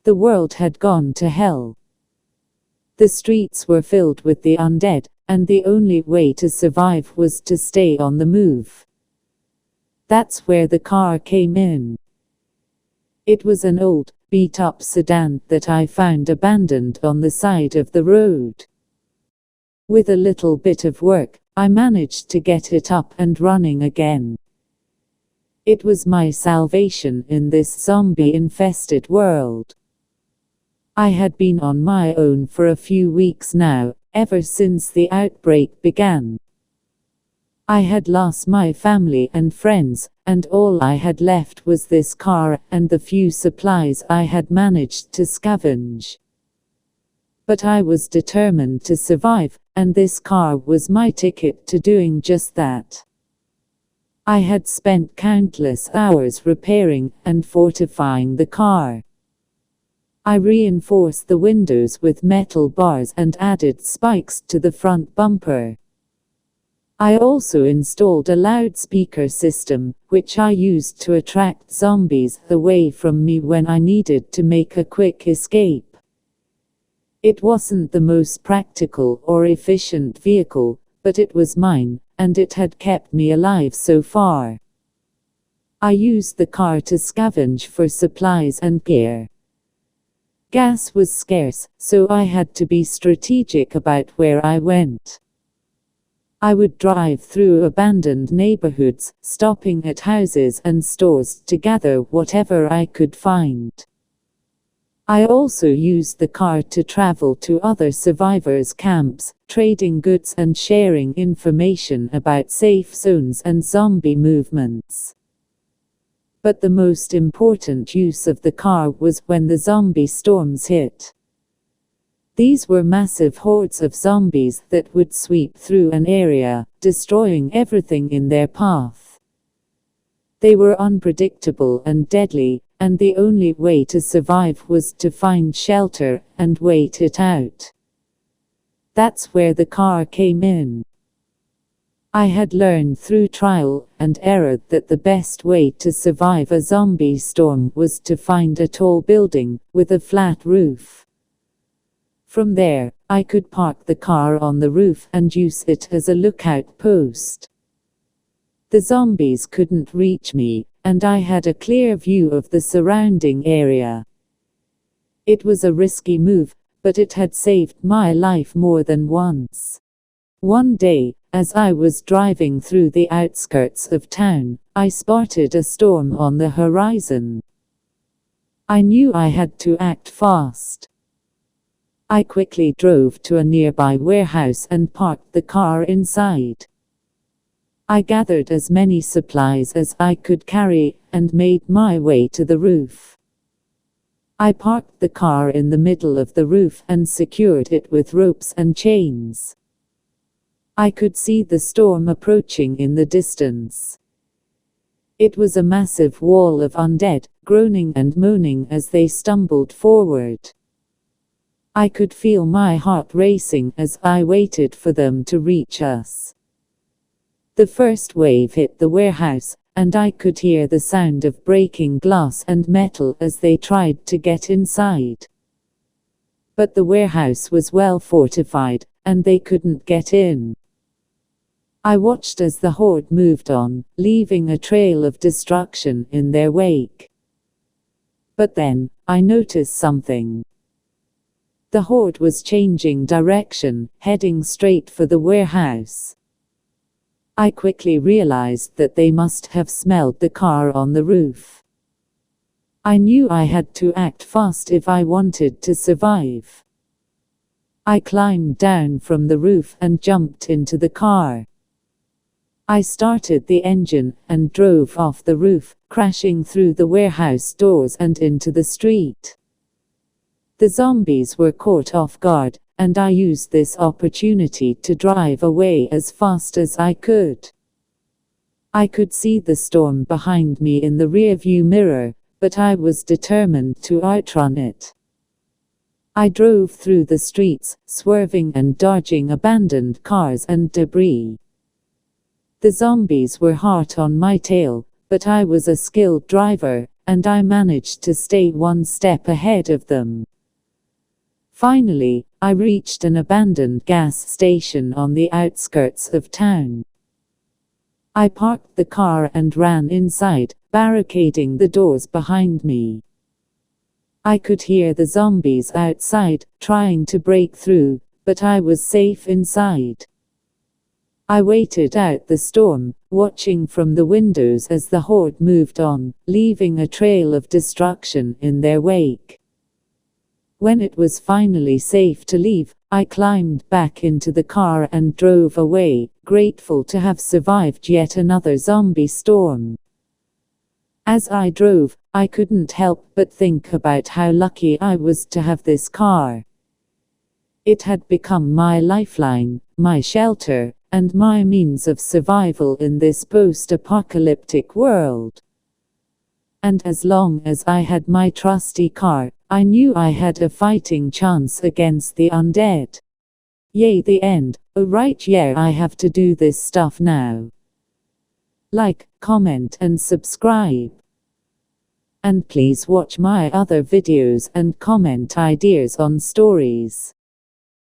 The world had gone to hell. The streets were filled with the undead, and the only way to survive was to stay on the move. That's where the car came in. It was an old, beat-up sedan that I found abandoned on the side of the road. With a little bit of work, I managed to get it up and running again. It was my salvation in this zombie-infested world. I had been on my own for a few weeks now, ever since the outbreak began. I had lost my family and friends, and all I had left was this car and the few supplies I had managed to scavenge. But I was determined to survive, and this car was my ticket to doing just that. I had spent countless hours repairing and fortifying the car. I reinforced the windows with metal bars and added spikes to the front bumper. I also installed a loudspeaker system, which I used to attract zombies away from me when I needed to make a quick escape. It wasn't the most practical or efficient vehicle, but it was mine, and it had kept me alive so far. I used the car to scavenge for supplies and gear. Gas was scarce, so I had to be strategic about where I went. I would drive through abandoned neighborhoods, stopping at houses and stores to gather whatever I could find. I also used the car to travel to other survivors' camps, trading goods and sharing information about safe zones and zombie movements. But the most important use of the car was when the zombie storms hit. These were massive hordes of zombies that would sweep through an area, destroying everything in their path. They were unpredictable and deadly, and the only way to survive was to find shelter and wait it out. That's where the car came in. I had learned through trial and error that the best way to survive a zombie storm was to find a tall building with a flat roof. From there, I could park the car on the roof and use it as a lookout post. The zombies couldn't reach me, and I had a clear view of the surrounding area. It was a risky move, but it had saved my life more than once. One day, as I was driving through the outskirts of town, I spotted a storm on the horizon. I knew I had to act fast. I quickly drove to a nearby warehouse and parked the car inside. I gathered as many supplies as I could carry and made my way to the roof. I parked the car in the middle of the roof and secured it with ropes and chains. I could see the storm approaching in the distance. It was a massive wall of undead, groaning and moaning as they stumbled forward. I could feel my heart racing as I waited for them to reach us. The first wave hit the warehouse, and I could hear the sound of breaking glass and metal as they tried to get inside. But the warehouse was well fortified, and they couldn't get in. I watched as the horde moved on, leaving a trail of destruction in their wake. But then, I noticed something. The horde was changing direction, heading straight for the warehouse. I quickly realized that they must have smelled the car on the roof. I knew I had to act fast if I wanted to survive. I climbed down from the roof and jumped into the car. I started the engine and drove off the roof, crashing through the warehouse doors and into the street. The zombies were caught off guard, and I used this opportunity to drive away as fast as I could. I could see the storm behind me in the rearview mirror, but I was determined to outrun it. I drove through the streets, swerving and dodging abandoned cars and debris. The zombies were hot on my tail, but I was a skilled driver, and I managed to stay one step ahead of them. Finally, I reached an abandoned gas station on the outskirts of town. I parked the car and ran inside, barricading the doors behind me. I could hear the zombies outside, trying to break through, but I was safe inside. I waited out the storm, watching from the windows as the horde moved on, leaving a trail of destruction in their wake. When it was finally safe to leave, I climbed back into the car and drove away, grateful to have survived yet another zombie storm. As I drove, I couldn't help but think about how lucky I was to have this car. It had become my lifeline, my shelter, and my means of survival in this post-apocalyptic world. And as long as I had my trusty car, I knew I had a fighting chance against the undead. Yay, the end. Oh right, yeah, I have to do this stuff now. Like, comment and subscribe. And please watch my other videos and comment ideas on stories.